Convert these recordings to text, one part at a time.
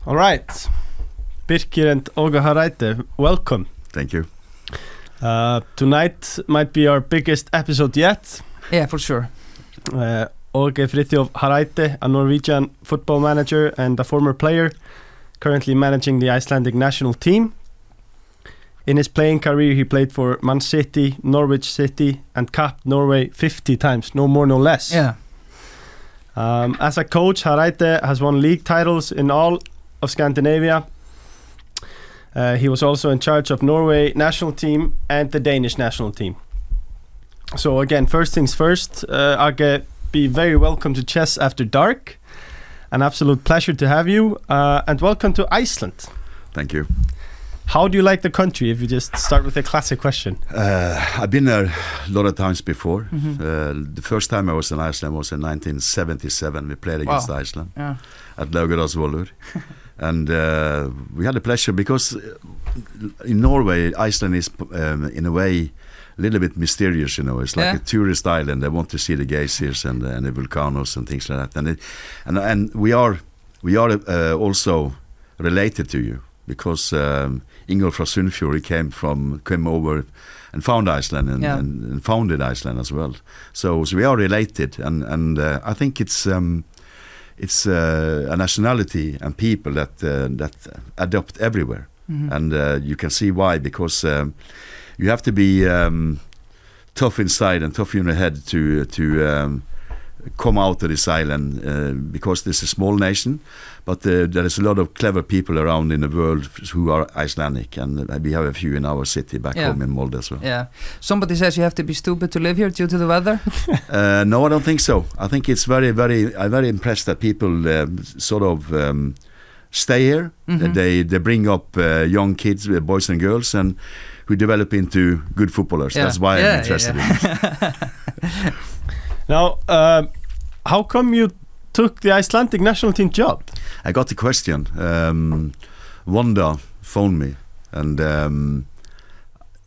All right, Birkir and Olga Hareide, welcome. Thank you. Tonight might be our biggest episode yet. Yeah, for sure. Olga Friðþjóf Hareide, a Norwegian football manager and a former player, currently managing the Icelandic national team. In his playing career, he played for Man City, Norwich City, and capped Norway 50 times, no more, no less. Yeah. As a coach, Hareide has won league titles in all of Scandinavia. He was also in charge of Norway national team and the Danish national team. So again, first things first, Age, be very welcome to Chess After Dark. An absolute pleasure to have you, and welcome to Iceland. Thank you. How do you like the country, if you just start with a classic question? I've been there a lot of times before. The first time I was in Iceland was in 1977. We played against Iceland at Laugarásvöllur. And we had the pleasure because in Norway, Iceland is in a way a little bit mysterious, you know. It's like a tourist island. They want to see the geysers and the volcanoes and things like that. And we are also related to you because Ingolf fra Sunnfjord came over and found Iceland and founded Iceland as well. So we are related, and I think it's a nationality and people that adopt everywhere, and you can see why, because you have to be tough inside and tough in the head to come out of this island, because this is a small nation, but there is a lot of clever people around in the world who are Icelandic, and we have a few in our city back home in Molde as well. Yeah. Somebody says you have to be stupid to live here due to the weather. No, I don't think so. I think it's I'm very impressed that people sort of stay here. They bring up young kids, boys and girls, and who develop into good footballers. That's why I'm interested in it. Now, how come you took the Icelandic national team job? I got the question. Wanda phoned me, and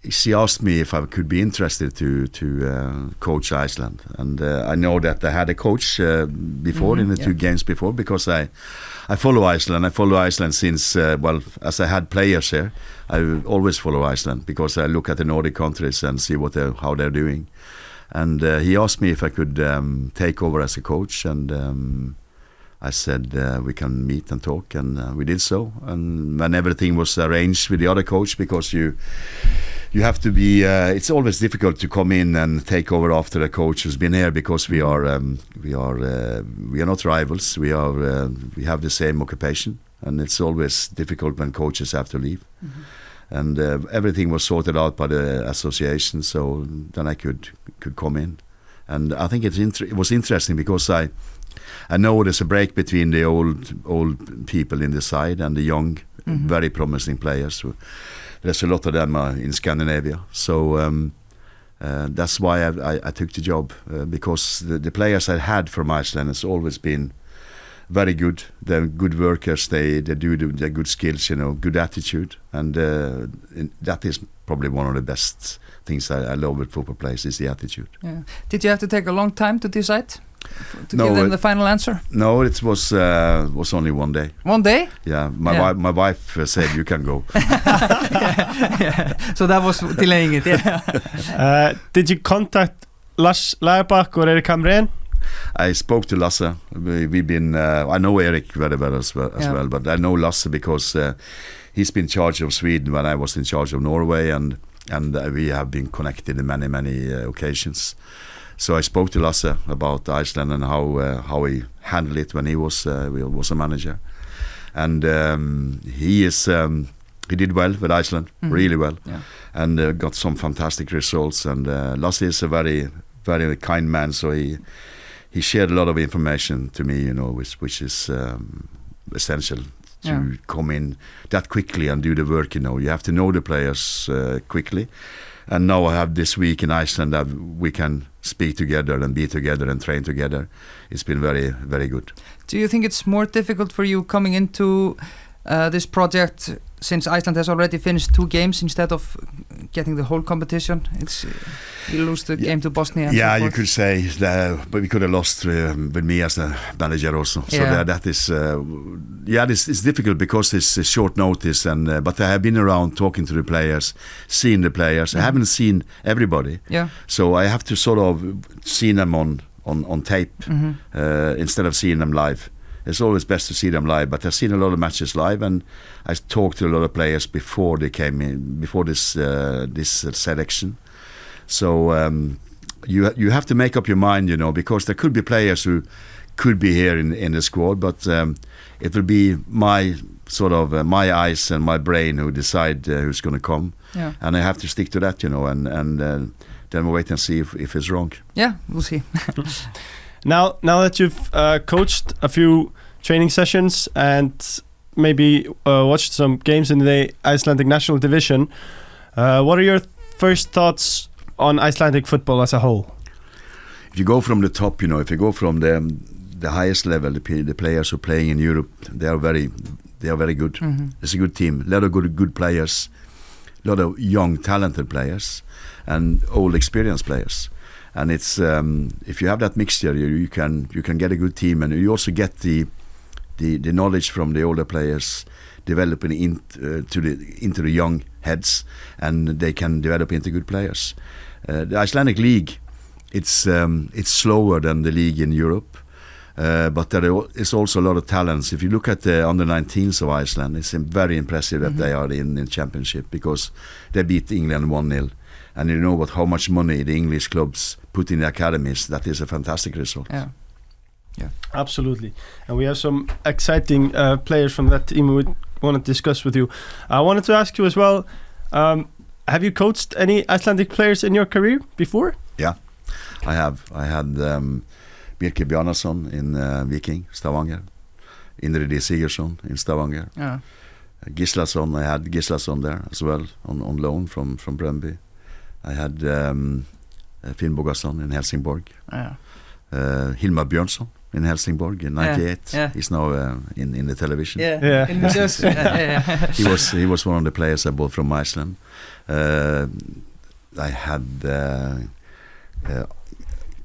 she asked me if I could be interested to coach Iceland. And I know that I had a coach before in the 2 games before, because I follow Iceland. I follow Iceland since, as I had players here, I always follow Iceland because I look at the Nordic countries and see how they're doing. And he asked me if I could take over as a coach, and I said we can meet and talk, and we did so. And when everything was arranged with the other coach, because you have to be, it's always difficult to come in and take over after a coach who's been here, because we are not rivals. We have the same occupation, and it's always difficult when coaches have to leave. And everything was sorted out by the association, so then I could come in. And I think it was interesting because I know there's a break between the old people in the side and the young, very promising players. There's a lot of them in Scandinavia, so that's why I took the job, because the players I had from Iceland has always been very good. They're good workers. They do their good skills, you know, good attitude, and that is probably one of the best things I love with football players, is the attitude. Yeah. Did you have to take a long time to decide to give them the final answer? No, it was only 1 day. 1 day? Yeah, my wife said you can go. So that was delaying it. Yeah. Did you contact Lars Lagerbäck or Erik Hamrén? I spoke to Lasse. We've been. I know Erik very well as well, but I know Lasse because he's been in charge of Sweden when I was in charge of Norway, and we have been connected in many occasions. So I spoke to Lasse about Iceland and how he handled it when he was a manager, and he did well with Iceland, really well, and got some fantastic results. And Lasse is a very, very kind man, so he shared a lot of information to me, you know, which is essential to come in that quickly and do the work, you know. You have to know the players quickly. And now I have this week in Iceland that we can speak together and be together and train together. It's been very, very good. Do you think it's more difficult for you coming into this project since Iceland has already finished 2 games instead of getting the whole competition, you lose the game to Bosnia. Yeah, you could say that, but we could have lost with me as a manager also. So that is, it's difficult because it's a short notice. And but I have been around talking to the players, seeing the players. I haven't seen everybody. Yeah. So I have to sort of see them on tape instead of seeing them live. It's always best to see them live, but I've seen a lot of matches live, and I talked to a lot of players before they came in, before this selection. So you have to make up your mind, because there could be players who could be here in the squad, but it will be my sort of my eyes and my brain who decide who's going to come, and I have to stick to that, and then we'll wait and see if it's wrong. Yeah, we'll see. Now that you've coached a few training sessions and maybe watched some games in the Icelandic national division, what are your first thoughts on Icelandic football as a whole? If you go from the top, if you go from the highest level, the players who are playing in Europe, they are very good. It's a good team, a lot of good players, a lot of young talented players and old experienced players. And it's if you have that mixture, you can get a good team, and you also get the knowledge from the older players developing into the young heads, and they can develop into good players. The Icelandic league, it's slower than the league in Europe, but there is also a lot of talents. If you look at the under-19s of Iceland, it's very impressive that they are in the championship, because they beat England 1-0. And you know how much money the English clubs put in the academies. That is a fantastic result. Yeah, absolutely. And we have some exciting players from that team we want to discuss with you. I wanted to ask you as well, have you coached any Icelandic players in your career before? Yeah, I have. I had Birkir Bjarnason in Viking, Stavanger. Indre Sigurdsson in Stavanger. Yeah. Gislason, I had Gislason there as well on loan from Brøndby. I had Finn Bogason in Helsingborg. Hilmar Björnsson in Helsingborg in 98. He's now in the television. He was one of the players I bought from Iceland. I had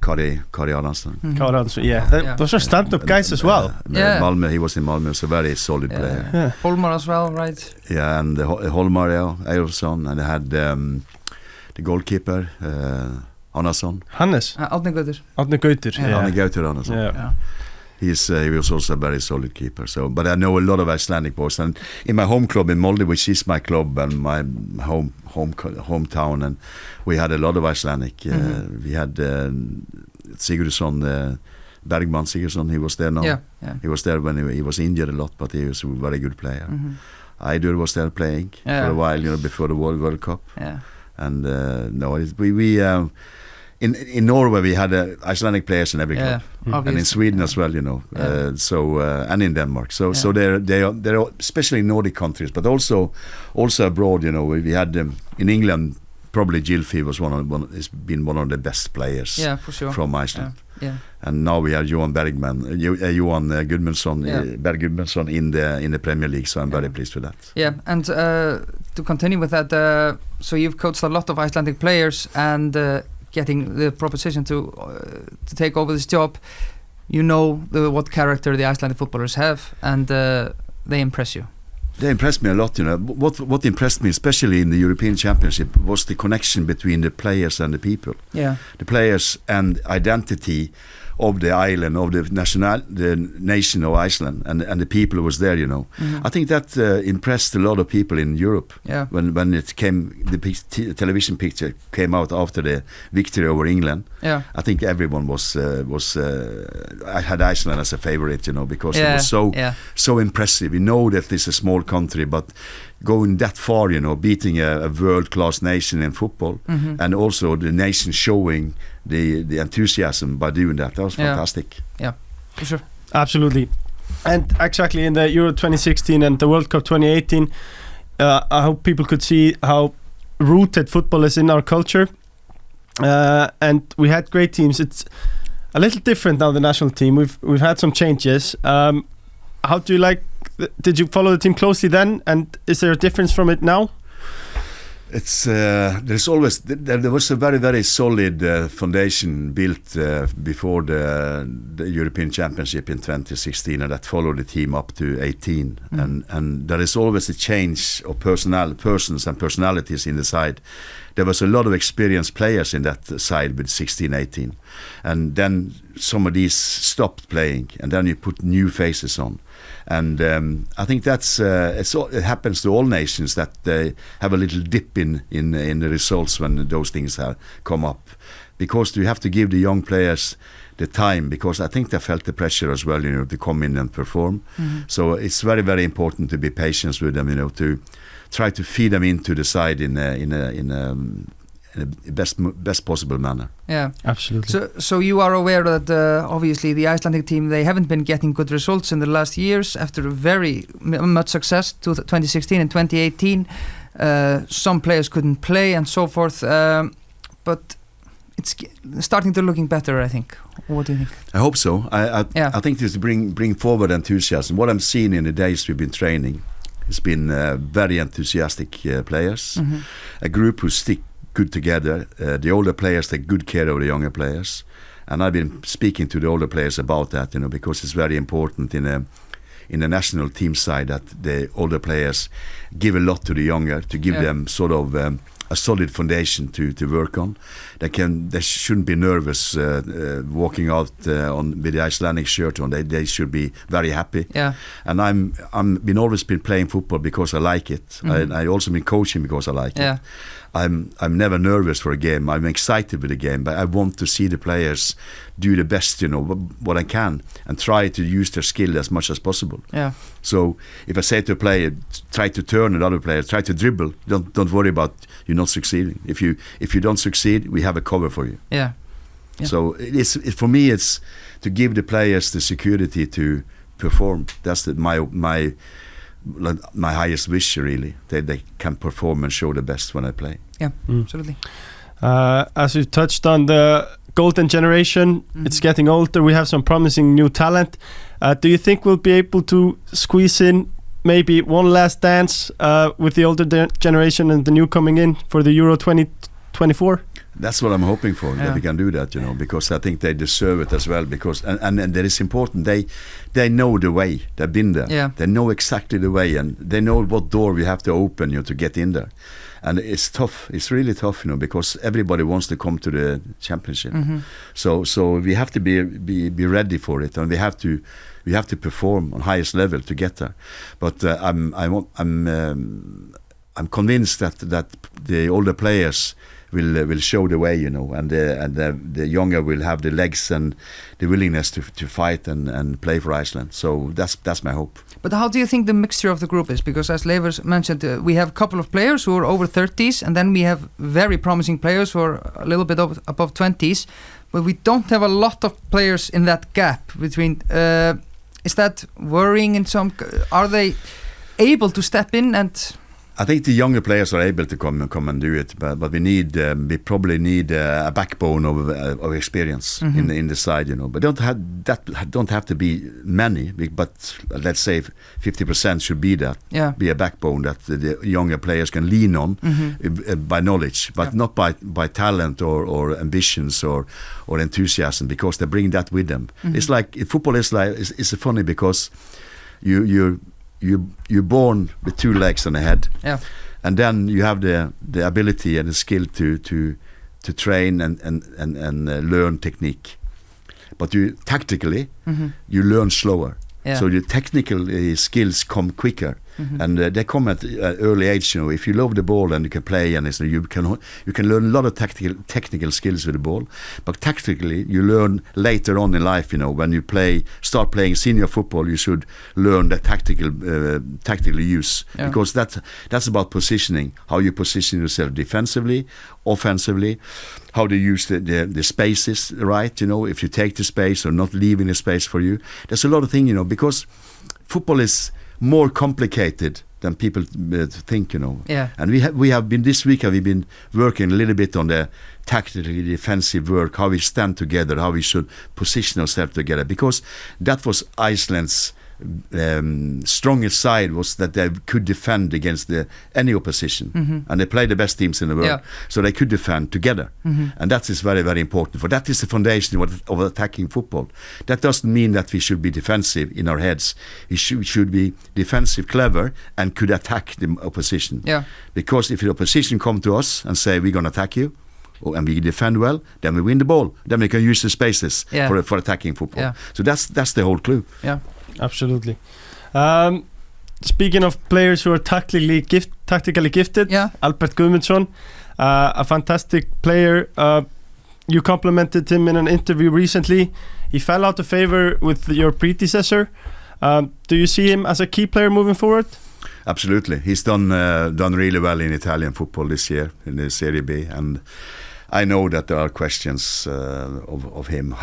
Kari Arnason. Kari Arnason, those are stand-up guys as well. Malmö, he was in Malmö, so very solid player. Holmar as well, right? Yeah, and Holmar, Eilfsson, and I had the goalkeeper, Hannesson. Hannes? Árni Gautur. Árni Gautur. Árni Gautur Hannesson. He was also a very solid keeper. So, but I know a lot of Icelandic boys, and in my home club in Molde, which is my club and my hometown, and we had a lot of Icelandic. We had Sigurdsson, Bergman Sigurdsson. He was there now. He was there when he was injured a lot, but he was a very good player. Eidur was there playing for a while, before the World Cup. And in Norway we had Icelandic players in every club, and in Sweden as well, and in Denmark. So they're especially in Nordic countries, but also abroad. We had in England. Probably Gylfi has been one of the best players for sure. From Iceland. And now we have Johan Berg Gudmundsson in the Premier League, so I'm very pleased with that. Yeah, and to continue with that, so you've coached a lot of Icelandic players, and getting the proposition to take over this job, what character the Icelandic footballers have, and they impress you. They impressed me a lot, What impressed me, especially in the European Championship, was the connection between the players and the people. The players and identity of the island, of the nation of Iceland, and the people who was there, I think that impressed a lot of people in Europe. When it came, the television picture came out after the victory over England. I think everyone was I had Iceland as a favorite, because it was so impressive. We know that it's a small country, but going that far, beating a world-class nation in football, and also the nation showing the enthusiasm by doing that was fantastic. Yeah, for sure. Absolutely. And exactly in the Euro 2016 and the World Cup 2018, I hope people could see how rooted football is in our culture. And we had great teams. It's a little different now, the national team. We've had some changes. How do you like did you follow the team closely then? And is there a difference from it now? It's there's always there was a very, very solid foundation built before the European Championship in 2016, and that followed the team up to 18. And there is always a change of persons and personalities in the side. There was a lot of experienced players in that side with 16, 18, and then some of these stopped playing, and then you put new faces on. And I think that's it happens to all nations, that they have a little dip in the results when those things come up, because you have to give the young players the time, because I think they felt the pressure as well, to come in and perform. So it's very, very important to be patient with them, to try to feed them into the side in a best possible manner. Yeah, absolutely. So you are aware that obviously the Icelandic team, they haven't been getting good results in the last years after very much success to 2016 and 2018. Some players couldn't play and so forth, but it's starting to looking better, I think. What do you think? I hope so. I think this bring forward enthusiasm. What I'm seeing in the days we've been training, it's been very enthusiastic players, a group who stick good together. The older players take good care of the younger players, and I've been speaking to the older players about that, because it's very important in the national team side that the older players give a lot to the younger, to give them sort of a solid foundation to work on. They shouldn't be nervous walking out with the Icelandic shirt on. They should be very happy. Yeah. And I'm always been playing football because I like it. I also been coaching because I like it. I'm never nervous for a game. I'm excited with the game, but I want to see the players do the best, what I can, and try to use their skill as much as possible. Yeah. So if I say to a player, try to turn another player, try to dribble, don't worry about you not succeeding. If you don't succeed, we have a cover for you. Yeah. So for me, it's to give the players the security to perform. That's my highest wish, really. They can perform and show the best when I play. Yeah, absolutely. As we've touched on the golden generation, it's getting older. We have some promising new talent. Do you think we'll be able to squeeze in maybe one last dance with the older generation and the new coming in for the Euro 2024? That's what I'm hoping for, that we can do that, because I think they deserve it as well. Because and that is important. They know the way. They've been there. Yeah. They know exactly the way, and they know what door we have to open, to get in there. And it's tough. It's really tough, because everybody wants to come to the championship. So we have to be ready for it, and we have to perform on highest level to get there. But I'm convinced that the older players will show the way, and the younger will have the legs and the willingness to fight and play for Iceland. So that's my hope. But how do you think the mixture of the group is? Because as Leifur mentioned, we have a couple of players who are over 30s, and then we have very promising players who are a little bit above 20s, but we don't have a lot of players in that gap between. Is that worrying in some? Are they able to step in and? I think the younger players are able to come and do it, but we probably need a backbone of experience in the side, But don't have to be many, but let's say 50% should be that. Yeah. Be a backbone that the younger players can lean on by knowledge, but not by talent or ambitions or enthusiasm, because they bring that with them. It's like football is funny because you're born with two legs and a head, and then you have the ability and the skill to train and learn technique, but you tactically you learn slower. So your technical skills come quicker, and they come at an early age. If you love the ball and you can play, and you can learn a lot of technical skills with the ball. But tactically, you learn later on in life. When you start playing senior football, you should learn the tactical use, because that's about positioning. How you position yourself defensively, offensively, how to use the spaces right. If you take the space or not leaving the space for you. There's a lot of things, because football is more complicated than people think, Yeah. And we have been this week. We've been working a little bit on the tactically defensive work, how we stand together, how we should position ourselves together, because that was Iceland's strongest side was that they could defend against any opposition, and they play the best teams in the world, so they could defend together, and that is very, very important. For that is the foundation of attacking football. That doesn't mean that we should be defensive in our heads. We should be defensive, clever, and could attack the opposition. Because if the opposition come to us and say we're going to attack you, and we defend well, then we win the ball. Then we can use the spaces for attacking football. So that's the whole clue. Absolutely. Speaking of players who are tactically gifted, Albert Guðmundsson, a fantastic player. You complimented him in an interview recently. He fell out of favor with your predecessor. Do you see him as a key player moving forward? Absolutely. He's done really well in Italian football this year in the Serie B, and I know that there are questions of him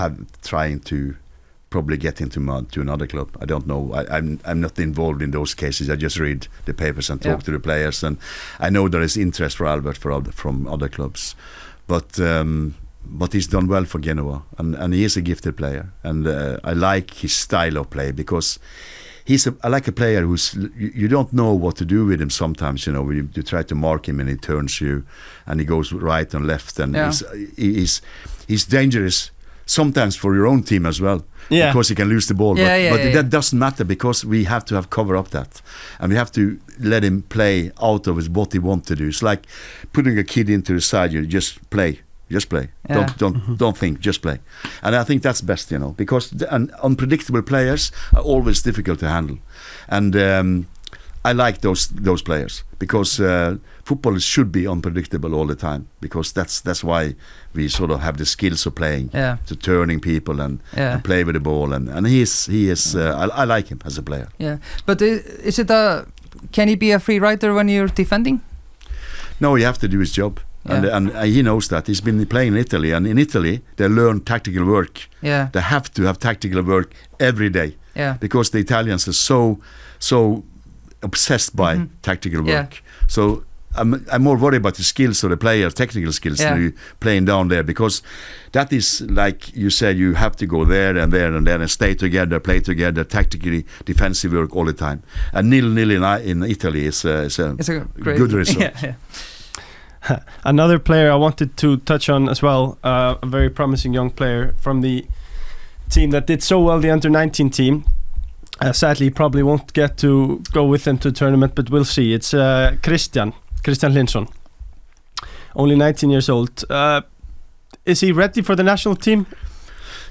trying to probably get into another club. I don't know. I'm not involved in those cases. I just read the papers and talk to the players, and I know there is interest for Albert from other clubs, but he's done well for Genoa, and he is a gifted player, and I like his style of play, because I like a player who's you don't know what to do with him sometimes. You know, you try to mark him and he turns you, and he goes right and left, and he's dangerous sometimes for your own team as well, because he can lose the ball. But that doesn't matter, because we have to cover up that, and we have to let him play out of what he wants to do. It's like putting a kid into the side. You just play. Don't think, just play. And I think that's best, you know, because unpredictable players are always difficult to handle, and I like those players, because football should be unpredictable all the time, because that's why we sort of have the skills of playing, to turning people and play with the ball, and he is I like him as a player. But is it can he be a free rider when you're defending? No, you have to do his job. And he knows that. He's been playing in Italy, and in Italy they learn tactical work. They have to have tactical work every day, because the Italians are so obsessed by tactical work. So I'm more worried about the skills of the players, technical skills, playing down there, because that is, like you said, you have to go there and there and there and stay together, play together, tactically defensive work all the time. And 0-0 in Italy is a great, good result. Another player I wanted to touch on as well, a very promising young player from the team that did so well, the under-19 team. Sadly, probably won't get to go with them to the tournament, but we'll see. It's Christian Hlynsson, only 19 years old. Is he ready for the national team?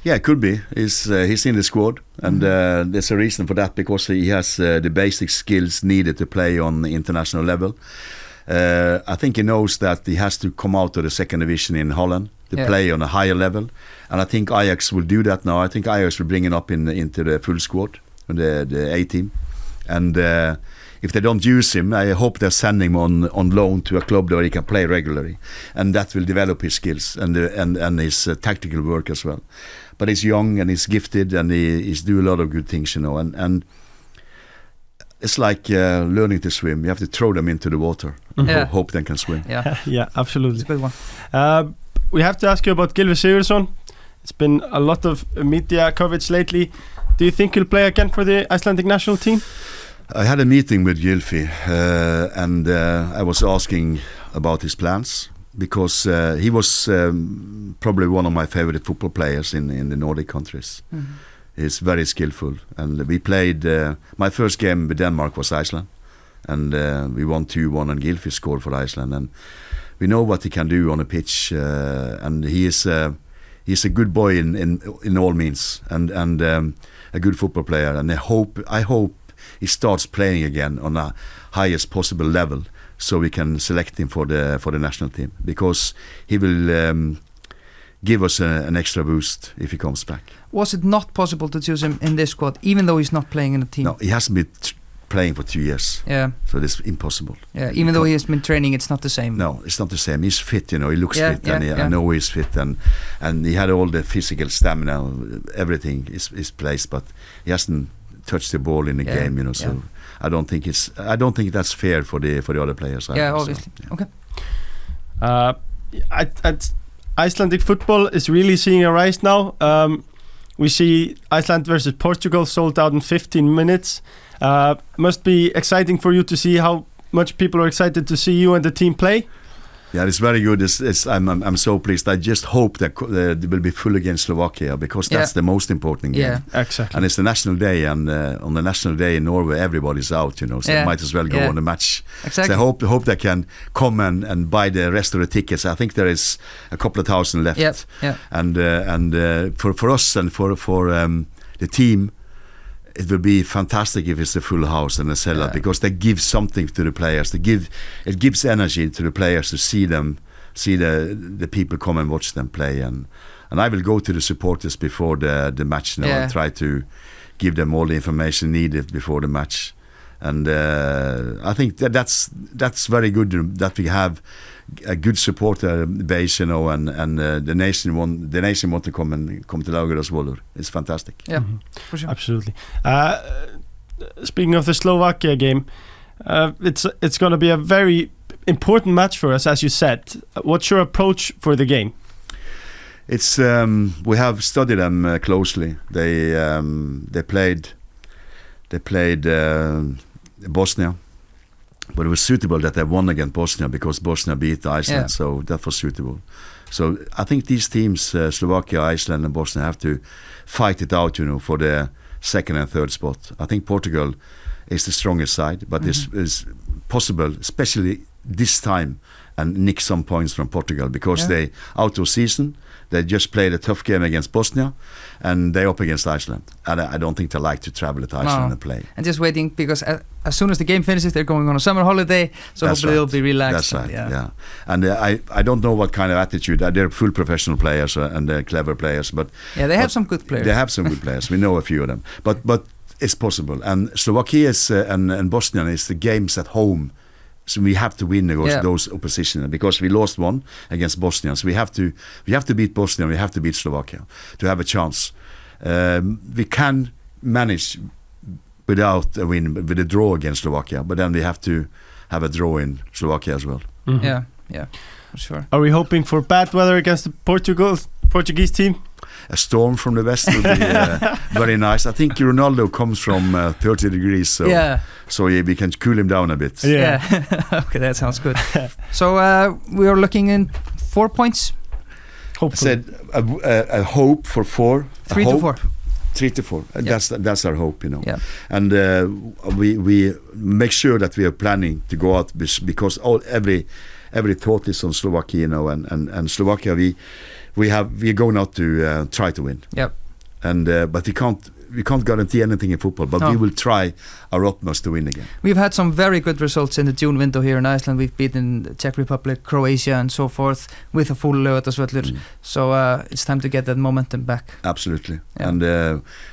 Yeah, it could be. He's in the squad, and there's a reason for that, because he has the basic skills needed to play on the international level. I think he knows that he has to come out of the second division in Holland to play on a higher level, and I think Ajax will do that now. I think Ajax will bring him up into the full squad, the A team, and if they don't use him, I hope they're sending him on loan to a club where he can play regularly, and that will develop his skills and his tactical work as well. But he's young and he's gifted, and he's do a lot of good things, you know, and it's like learning to swim. You have to throw them into the water and hope they can swim. Yeah, absolutely. It's a good one. We have to ask you about Gylfi Sigurðsson. It's been a lot of media coverage lately. Do you think he'll play again for the Icelandic national team? I had a meeting with Gylfi, and I was asking about his plans, because he was probably one of my favorite football players in the Nordic countries. He's very skillful, and we played. My first game with Denmark was Iceland, and we won 2-1, and Gylfi scored for Iceland. And we know what he can do on a pitch, and he's a good boy in all means, and a good football player. And I hope he starts playing again on the highest possible level, so we can select him for the national team, because he will give us an extra boost if he comes back. Was it not possible to choose him in this squad, even though he's not playing in the team? No, he hasn't been playing for 2 years. So it's impossible. Even though he has been training, it's not the same. No, it's not the same. He's fit, you know. He looks fit, and I know he's fit, and he had all the physical stamina, everything is placed, but he hasn't touched the ball in the game, you know. So I don't think that's fair for the other players. Obviously. So, Icelandic football is really seeing a rise now. We see Iceland versus Portugal sold out in 15 minutes. Must be exciting for you to see how much people are excited to see you and the team play. Yeah, it's very good. I'm so pleased. I just hope that they will be full against Slovakia, because that's the most important game. Yeah, exactly. And it's the national day, and on the national day in Norway, everybody's out, so might as well go on the match. Exactly. So I hope they can come and buy the rest of the tickets. I think there is a couple of thousand left. Yeah. And for us and for the team, it will be fantastic if it's a full house and a sellout, because they give something to the players. It gives energy to the players to see the people come and watch them play. And I will go to the supporters before the match now and try to give them all the information needed before the match. And I think that's very good that we have a good supporter base, and the nation want to come to Laugardalsvöllur. It's fantastic. Yeah, for sure. Absolutely. Speaking of the Slovakia game, it's going to be a very important match for us, as you said. What's your approach for the game? It's we have studied them closely. They played Bosnia. But it was suitable that they won against Bosnia, because Bosnia beat Iceland, so that was suitable. So I think these teams, Slovakia, Iceland and Bosnia, have to fight it out, for the second and third spot. I think Portugal is the strongest side, but it's possible, especially this time, and nick some points from Portugal, because they out of season. They just played a tough game against Bosnia, and they're up against Iceland. And I don't think they like to travel to Iceland and play. And just waiting, because as soon as the game finishes, they're going on a summer holiday, so hopefully they'll be relaxed. That's right, yeah. And I don't know what kind of attitude. They're full professional players and they're clever players. But they have some good players. They have some good players. We know a few of them. But it's possible. And Slovakia and Bosnia is the games at home. So we have to win those opposition, because we lost one against Bosnia. So we have to beat Bosnia. We have to beat Slovakia to have a chance. We can manage without a win, with a draw against Slovakia. But then we have to have a draw in Slovakia as well. Mm-hmm. Yeah, for sure. Are we hoping for bad weather against the Portuguese team? A storm from the west would be very nice. I think Ronaldo comes from 30 degrees, so we can cool him down a bit. Yeah. Okay, that sounds good. So we are looking in 4 points. Hopefully. I said a hope for 4. 3 to 4. 3 to 4. That's our hope, Yeah. And we make sure that we are planning to go out, because every thought is on Slovakia, and Slovakia we're going out to try to win. Yep. And but we can't guarantee anything in football, but we will try our utmost to win again. We've had some very good results in the June window here in Iceland. We've beaten the Czech Republic, Croatia and so forth with a full Laugardalsvöllur. So it's time to get that momentum back. Absolutely. And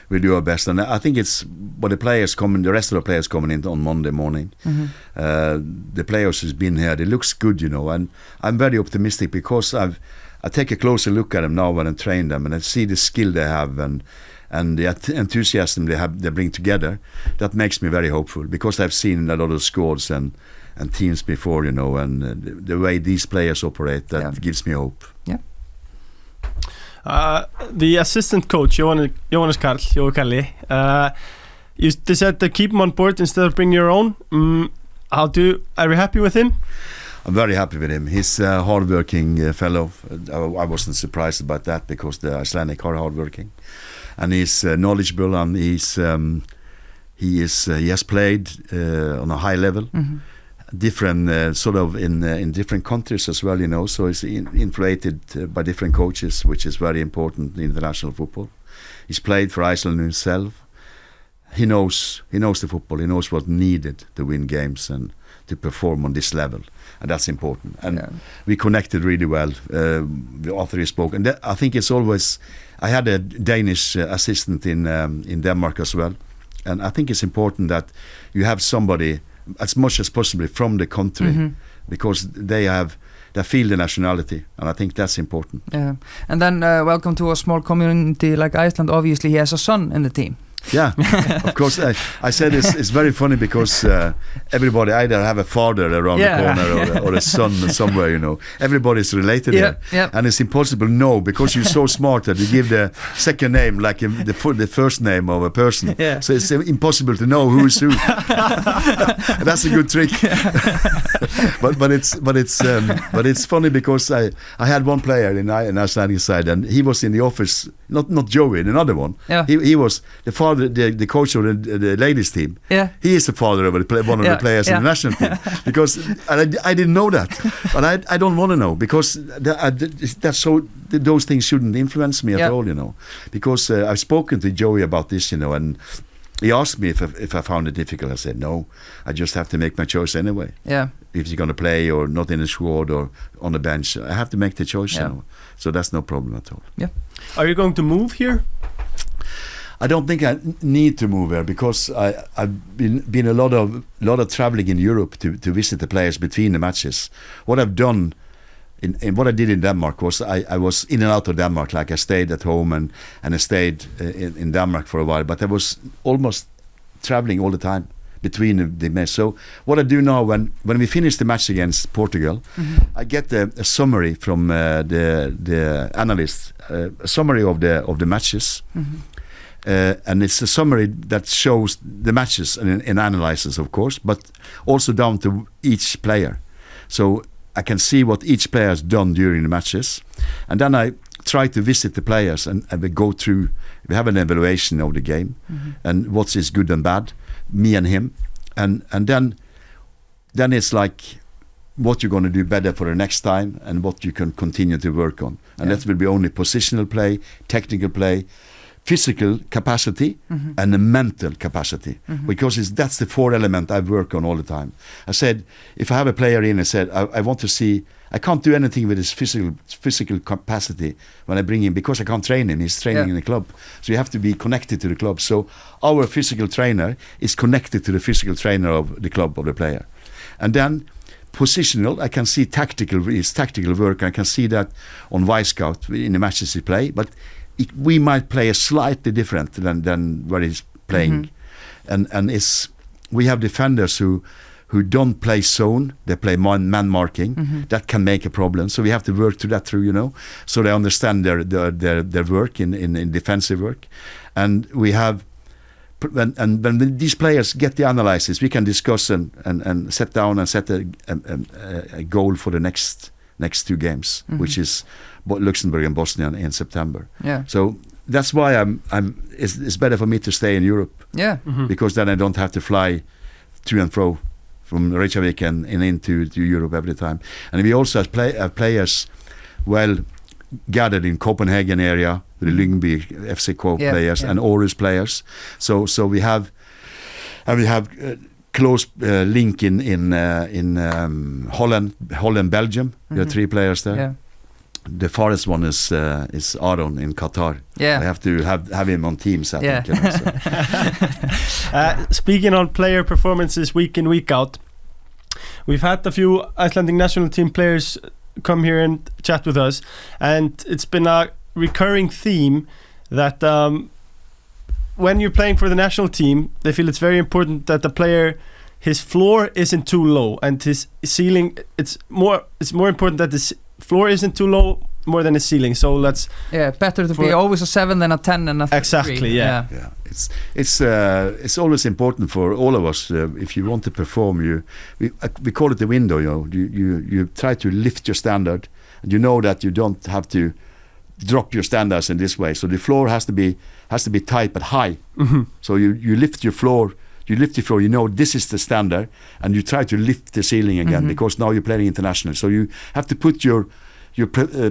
we do our best. And I think it's the rest of the players coming in on Monday morning. The players who's been here, they looks good, and I'm very optimistic, because I take a closer look at them now when I train them, and I see the skill they have and the enthusiasm they bring together. That makes me very hopeful, because I've seen a lot of squads and teams before, and the way these players operate, that gives me hope. Yeah. The assistant coach, Jóhannes Kalli, you decided to keep him on board instead of bring your own. Are you happy with him? I'm very happy with him. He's a hard-working fellow. I wasn't surprised about that, because the Icelandic are hard-working, and he's knowledgeable, and he has played on a high level, different sort of in different countries as well, So he's influenced by different coaches, which is very important in international football. He's played for Iceland himself. He knows the football. He knows what's needed to win games and to perform on this level, and that's important. And we connected really well after he spoke. And I think it's always. I had a Danish assistant in Denmark as well, and I think it's important that you have somebody as much as possible from the country, because they feel the nationality, and I think that's important. Yeah, and then welcome to a small community like Iceland. Obviously, he has a son in the team. Yeah, of course. I said it's very funny because everybody either have a father around the corner or a son somewhere, you know. Everybody's related here. And it's impossible to know because you're so smart that you give the second name like the first name of a person. So it's impossible to know who is who. That's a good trick. but it's funny because I had one player in Icelandic side, and he was in the office, not Joey, another one. He was the father, the coach of the ladies team. He is the father of one of the players in the national team. Because I didn't know that, and I don't want to know because that's so. Those things shouldn't influence me at all, you know. Because I've spoken to Joey about this, you know, and he asked me if I found it difficult. I said no. I just have to make my choice anyway. If he's going to play or not in the squad or on the bench, I have to make the choice. You know. So that's no problem at all. Are you going to move here? I don't think I need to move here because I've been a lot of traveling in Europe to visit the players between the matches. What I've done in what I did in Denmark was I was in and out of Denmark. Like I stayed at home and I stayed in Denmark for a while, but I was almost traveling all the time between the matches. So what I do now when we finish the match against Portugal, I get a summary from the analysts, a summary of the matches. And it's a summary that shows the matches and analyzes, of course, but also down to each player. So I can see what each player has done during the matches, and then I try to visit the players and we go through. We have an evaluation of the game and what is good and bad, me and him, and then it's like what you're going to do better for the next time and what you can continue to work on, and that will be only positional play, technical play, physical capacity and the mental capacity, because that's the four element I work on all the time. I said, if I have a player in, I said, I want to see, I can't do anything with his physical capacity when I bring him because I can't train him. He's training in the club. So you have to be connected to the club. So our physical trainer is connected to the physical trainer of the club, of the player. And then positional, I can see tactical work. I can see that on Vice Scout in the matches he play, but we might play a slightly different than what he's playing, and we have defenders who don't play zone, they play man marking. That can make a problem. So we have to work to that through, you know, so they understand their work in defensive work, and we have. And when these players get the analysis, we can discuss and set down and set a goal for the next two games, which is Luxembourg and Bosnia in September. So that's why it's better for me to stay in Europe. Because then I don't have to fly to and fro from Reykjavik and into Europe every time. And we also have players well gathered in Copenhagen area, the Lyngby FCK players and Aarhus players. So we have close link in Holland, Belgium. There are 3 players there. The farthest one is Aron in Qatar. I have to have him on Teams, I think. You know, so. Speaking on player performances week in, week out, we've had a few Icelandic national team players come here and chat with us, and it's been a recurring theme that when you're playing for the national team, they feel it's very important that the player, his floor isn't too low, and his ceiling, it's more important that the floor isn't too low more than his ceiling. So let's better to be always a 7 than a 10 and a 3. Exactly. It's always important for all of us. If you want to perform, we call it the window. You know, you try to lift your standard, and you know that you don't have to drop your standards in this way. So the floor has to be tight but high. So you lift your floor. You know this is the standard, and you try to lift the ceiling again because now you're playing international. So you have to put your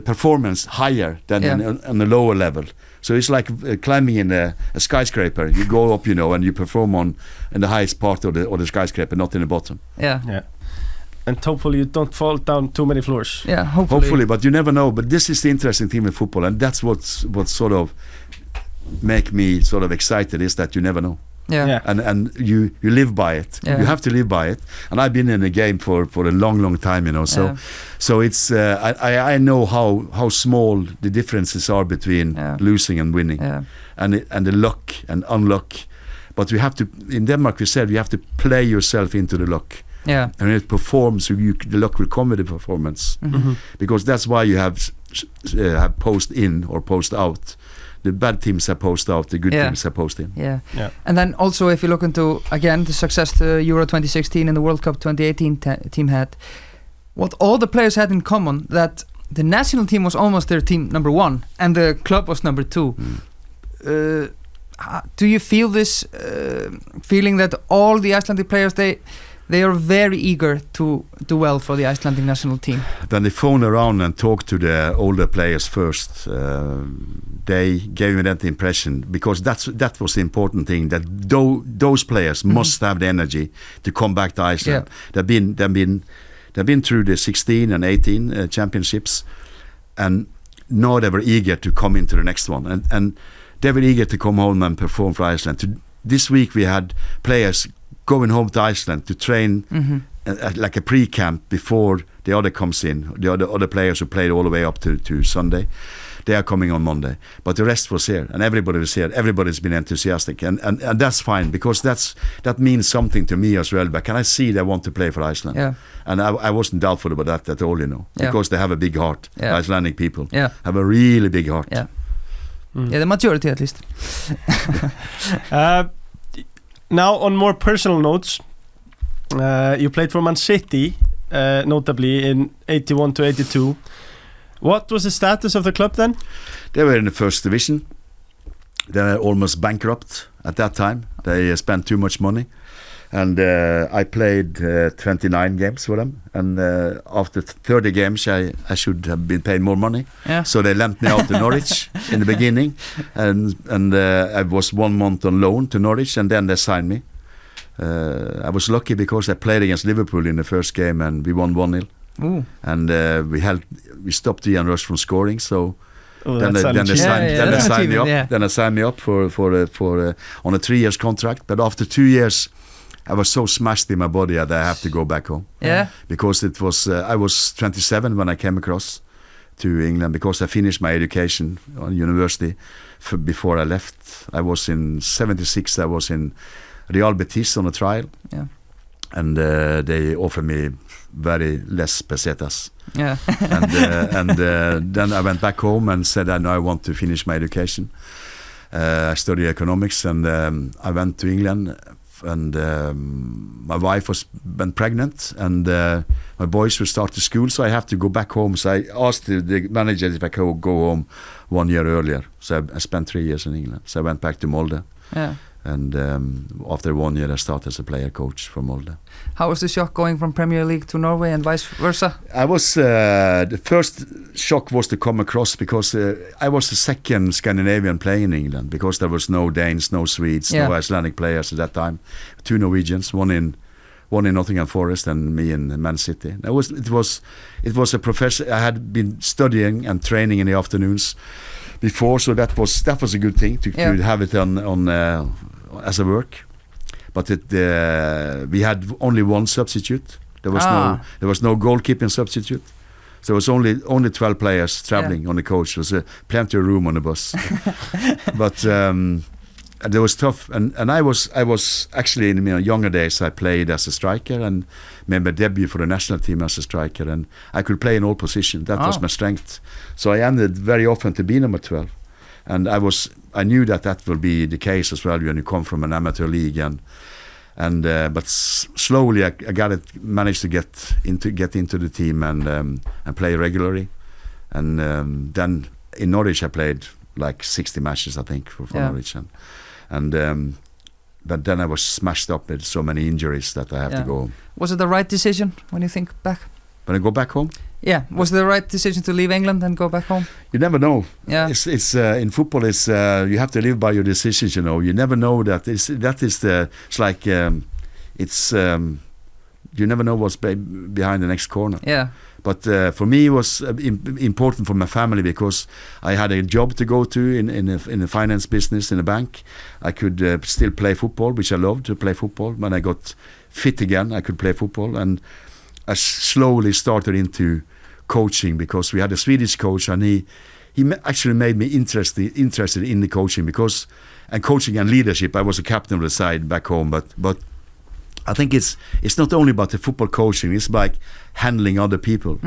performance higher than on a lower level. So it's like climbing in a skyscraper. You go up, you know, and you perform in the highest part of the skyscraper, not in the bottom. And hopefully you don't fall down too many floors. Hopefully, but you never know. But this is the interesting thing in football, and that's what sort of make me sort of excited, is that you never know. Yeah. And you live by it. Yeah. You have to live by it. And I've been in the game for a long time, so it's I know how small the differences are between losing and winning, and the luck and unluck. But we have to, in Denmark we said, you have to play yourself into the luck. Yeah. And it performs, the luck will come with the performance. Because that's why you have post in or post out. The bad teams have post out, the good teams have post in. Yeah. And then also if you look into, again, the success the Euro 2016 and the World Cup 2018 team had, what all the players had in common, that the national team was almost their team number 1 and the club was number 2. Do you feel this feeling that all the Icelandic players, they are very eager to do well for the Icelandic national team? When they phone around and talk to the older players first, they gave me that impression, because that was the important thing, that those players must have the energy to come back to Iceland. They've been through the 16 and 18 championships, and now they were eager to come into the next one, and they were eager to come home and perform for Iceland. This week we had players going home to Iceland to train like a pre-camp before the other comes in. The other players who played all the way up to Sunday, they are coming on Monday. But the rest was here, and everybody was here. Everybody's been enthusiastic, and that's fine, because that means something to me as well. But can I see they want to play for Iceland? Yeah. And I wasn't doubtful about that at all, because they have a big heart. Yeah. Icelandic people have a really big heart. Yeah. Yeah, the majority at least. Now, on more personal notes, you played for Man City, notably in 81 to 82. What was the status of the club then? They were in the first division. They were almost bankrupt at that time. They spent too much money. And I played 29 games for them. And after 30 games, I should have been paid more money. Yeah. So they lent me out to Norwich in the beginning. And I was 1 month on loan to Norwich, and then they signed me. I was lucky because I played against Liverpool in the first game, and we won 1-0. And we stopped Ian Rush from scoring, so then they signed me up. Then they signed me up for on a 3 years contract. But after 2 years, I was so smashed in my body that I have to go back home. Yeah. Because it was I was 27 when I came across to England, because I finished my education on university before I left. I was in 76. I was in Real Betis on a trial. Yeah. And they offered me very less pesetas. Yeah. and then I went back home and said, I want to finish my education. I studied economics, and I went to England, and my wife been pregnant, and my boys will start to school, so I have to go back home. So I asked the manager if I could go home 1 year earlier. So I spent 3 years in England. So I went back to Molde. Yeah. And after 1 year I started as a player coach for Molde. How was the shock going from Premier League to Norway and vice versa? I was the first shock was to come across, because I was the second Scandinavian playing in England, because there was no Danes, no Swedes, no Icelandic players at that time. 2 Norwegians, one in Nottingham Forest, and me in Man City. It was a profession. I had been studying and training in the afternoons before, so that was a good thing to have it on as a work. But we had only one substitute. There was no goalkeeping substitute. So it was only 12 players traveling on the coach. There was plenty of room on the bus. But it was tough, and I was actually in younger days I played as a striker, and made my debut for the national team as a striker, and I could play in all positions. That was my strength. So I ended very often to be number 12, and I knew that will be the case as well when you come from an amateur league, but slowly I managed to get into the team and play regularly, and then in Norwich I played like 60 matches I think for Norwich, but then I was smashed up with so many injuries that I have to go home. Was it the right decision when you think back? When I go back home? Yeah, was it the right decision to leave England and go back home? You never know. Yeah, it's in football. It's you have to live by your decisions. You never know that. It's like You never know what's behind the next corner. Yeah. But for me, it was important for my family because I had a job to go to in the finance business in a bank. I could still play football, which I loved to play football. When I got fit again, I could play football, and I slowly started into coaching because we had a Swedish coach, and he actually made me interested in the coaching and coaching and leadership. I was a captain of the side back home, but I think it's not only about the football coaching. It's like handling other people,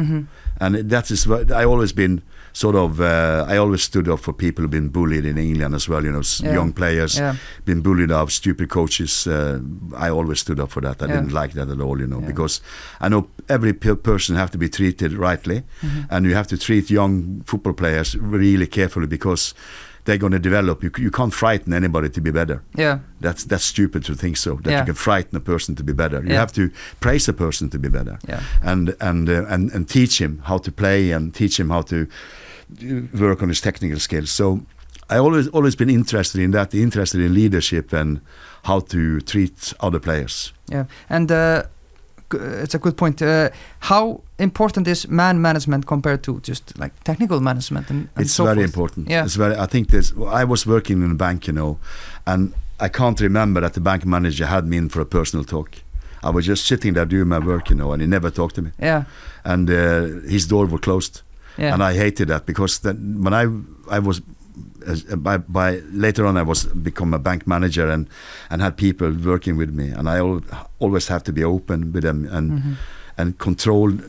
and that is what I always been sort of. I always stood up for people who've been bullied in England as well. Young players been bullied of stupid coaches. I always stood up for that. I didn't like that at all, because I know every person have to be treated rightly, and you have to treat young football players really carefully because they're going to develop. You can't frighten anybody to be better. Yeah, that's stupid to think so. That you can frighten a person to be better. You have to praise a person to be better. Yeah. And teach him how to play and teach him how to work on his technical skills. So I always been interested in that, interested in leadership and how to treat other players. Yeah, and it's a good point. How important is man management compared to just like technical management? And it's so very forth? important. Yeah. It's very. I think I was working in a bank, and I can't remember that the bank manager had me in for a personal talk. I was just sitting there doing my work, and he never talked to me. Yeah. And his door was closed. Yeah. And I hated that because when I was. By later on I was become a bank manager and had people working with me, and I always have to be open with them and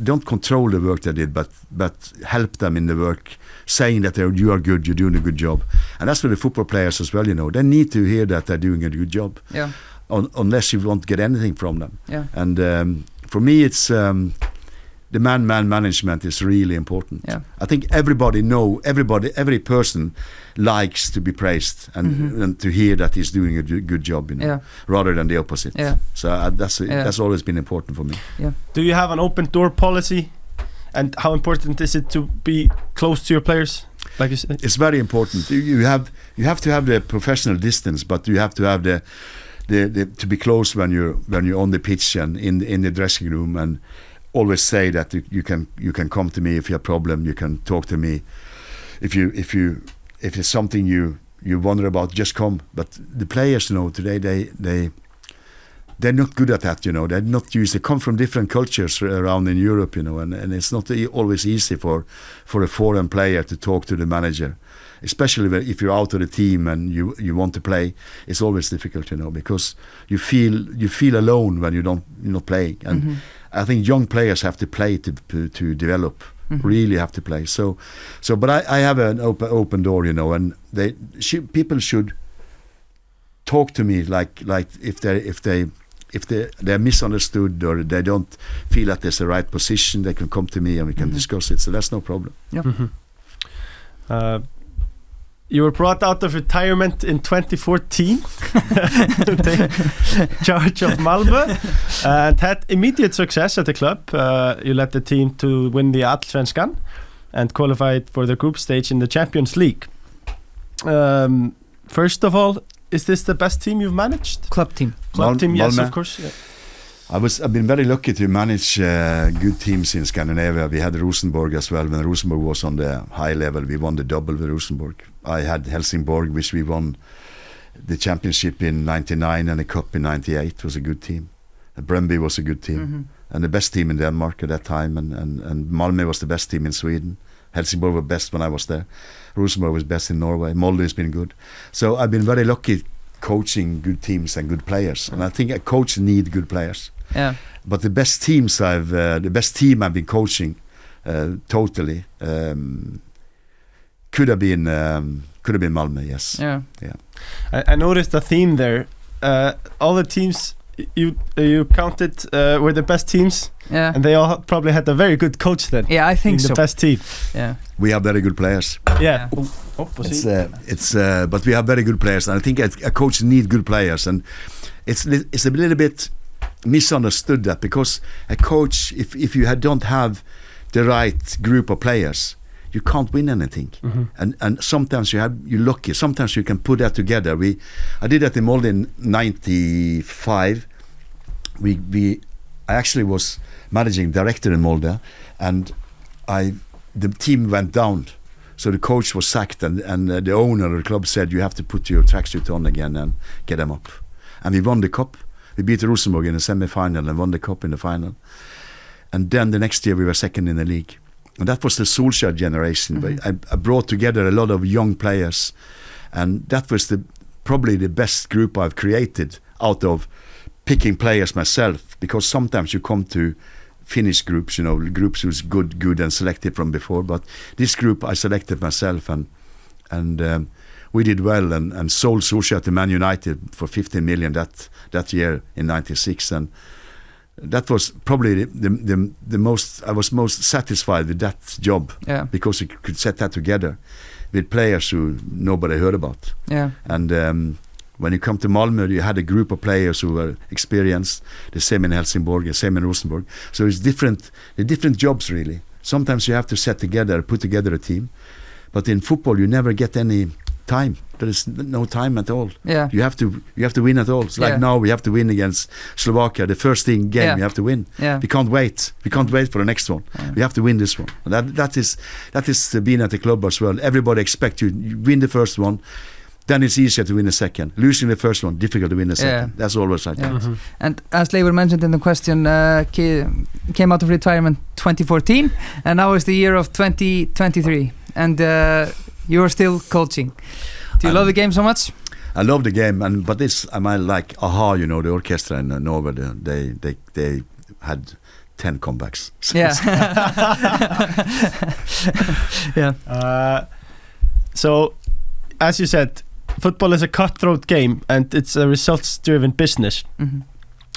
don't control the work they did, but help them in the work, saying that you are good, you're doing a good job. And that's for the football players as well, they need to hear that they're doing a good job. Yeah. Unless you won't get anything from them. Yeah. And for me it's the man management is really important. Yeah. I think every person likes to be praised and to hear that he's doing a good job, rather than the opposite. Yeah. So that's always been important for me. Yeah. Do you have an open door policy, and how important is it to be close to your players? Like you said, it's very important. You have to have the professional distance, but you have to have the to be close when you're on the pitch and in the dressing room, and always say that you can come to me if you have a problem. You can talk to me if it's something you wonder about. Just come. But the players, today they're not good at that. They're not used. They come from different cultures around in Europe. And it's not always easy for a foreign player to talk to the manager, especially if you're out of the team and you want to play. It's always difficult, because you feel alone when you're not playing. And I think young players have to play to develop. Really have to play. So, but I have an open door, and people should talk to me like if they're misunderstood or they don't feel that there's the right position, they can come to me and we can discuss it. So that's no problem. Yep. You were brought out of retirement in 2014 to take charge of Malmö and had immediate success at the club. You led the team to win the Allsvenskan and qualified for the group stage in the Champions League. First of all, is this the best team you've managed? Club team. Club team, yes, of course. Yeah. I've been very lucky to manage good teams in Scandinavia. We had Rosenborg as well. When Rosenborg was on the high level, we won the double with Rosenborg. I had Helsingborg, which we won the championship in 99 and the cup in 98. It was a good team. Brøndby was a good team. And the best team in Denmark at that time. And Malmö was the best team in Sweden. Helsingborg was best when I was there. Rosenborg was best in Norway. Molde has been good. So I've been very lucky coaching good teams and good players. And I think a coach needs good players. Yeah. But the best team I've been coaching totally could have been Malmö, yes. Yeah. I noticed a theme there. All the teams you counted were the best teams. Yeah. And they all probably had a very good coach then. Yeah, I think so. The best team. Yeah. We have very good players. Yeah. But we have very good players, and I think a coach needs good players, and it's a little bit misunderstood that because a coach, if you don't have the right group of players, you can't win anything. And sometimes you're lucky. Sometimes you can put that together. I did that in Molde in 95. actually was managing director in Molde, and the team went down. So the coach was sacked, and the owner of the club said, you have to put your tracksuit on again and get them up. And we won the cup. We beat Rosenborg in the semi-final and won the cup in the final. And then the next year we were second in the league. And that was the Solskjaer generation. I brought together a lot of young players, and that was probably the best group I've created out of picking players myself, because sometimes you come to Finnish groups, groups who's good and selected from before, but this group I selected myself, and we did well, and sold Solskjaer to Man United for 15 million that year in '96, and that was probably the most, I was most satisfied with that job, because we could set that together with players who nobody heard about. And when you come to Malmö, you had a group of players who were experienced, the same in Helsingborg, the same in Rosenborg. So it's different jobs really. Sometimes you have to put together a team, but in football you never get any time. There is no time at all. You have to win at all. It's like now we have to win against Slovakia. The first game we have to win. We can't wait. We can't wait for the next one. We have to win this one. And that is being at the club as well. Everybody expects you win the first one. Then it's easier to win the second. Losing the first one, difficult to win the second. That's always like that. And as Leifur mentioned in the question, came out of retirement 2014, and now is the year of 2023, and you're still coaching. Do you love the game so much? I love the game, but this I might like AHA, the orchestra in Norway. They had 10 comebacks. So, as you said, football is a cutthroat game, and it's a results-driven business.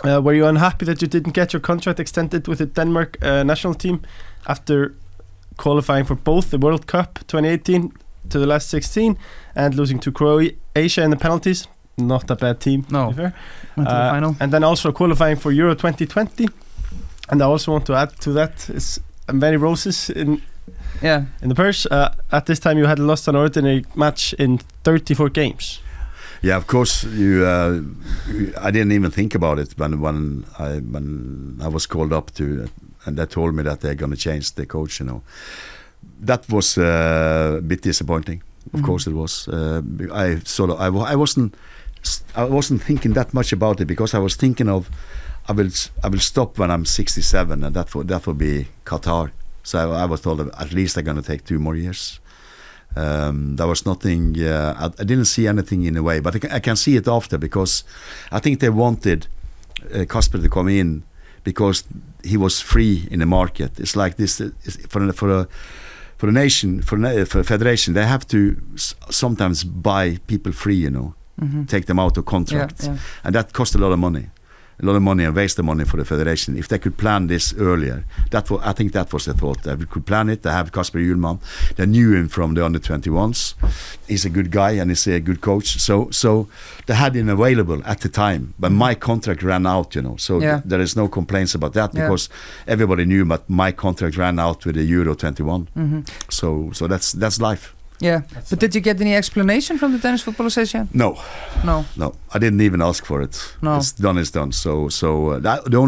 Were you unhappy that you didn't get your contract extended with the Denmark national team after qualifying for both the World Cup 2018 to the last 16 and losing to Croatia in the penalties? Not a bad team, no, to be fair. Went to the final. And then also qualifying for Euro 2020. And I also want to add to that is many roses in the purse. At this time you had lost an ordinary match in 34 games. Yeah, of course. I didn't even think about it when I was called up to, and they told me that they're going to change the coach. That was a bit disappointing. Of course it was. I wasn't thinking that much about it, because I was thinking of I will stop when I'm 67, and that will be Qatar. So I was told that at least they're going to take 2 more years. There was nothing. I didn't see anything in a way, but I can see it after, because I think they wanted Kasper to come in because he was free in the market. It's like this for a nation, for a federation. They have to sometimes buy people free, take them out of contract, and that costs a lot of money and waste the money for the federation. If they could plan this earlier, I think that was the thought. They could plan it. They have Kasper Hjulman. They knew him from the under-21s. He's a good guy and he's a good coach. So they had him available at the time. But my contract ran out, so there is no complaints about that, because everybody knew that my contract ran out with the Euro 21. So that's life. But did you get any explanation from the Danish Football Association? No. I didn't even ask for it. No. It's done is done. So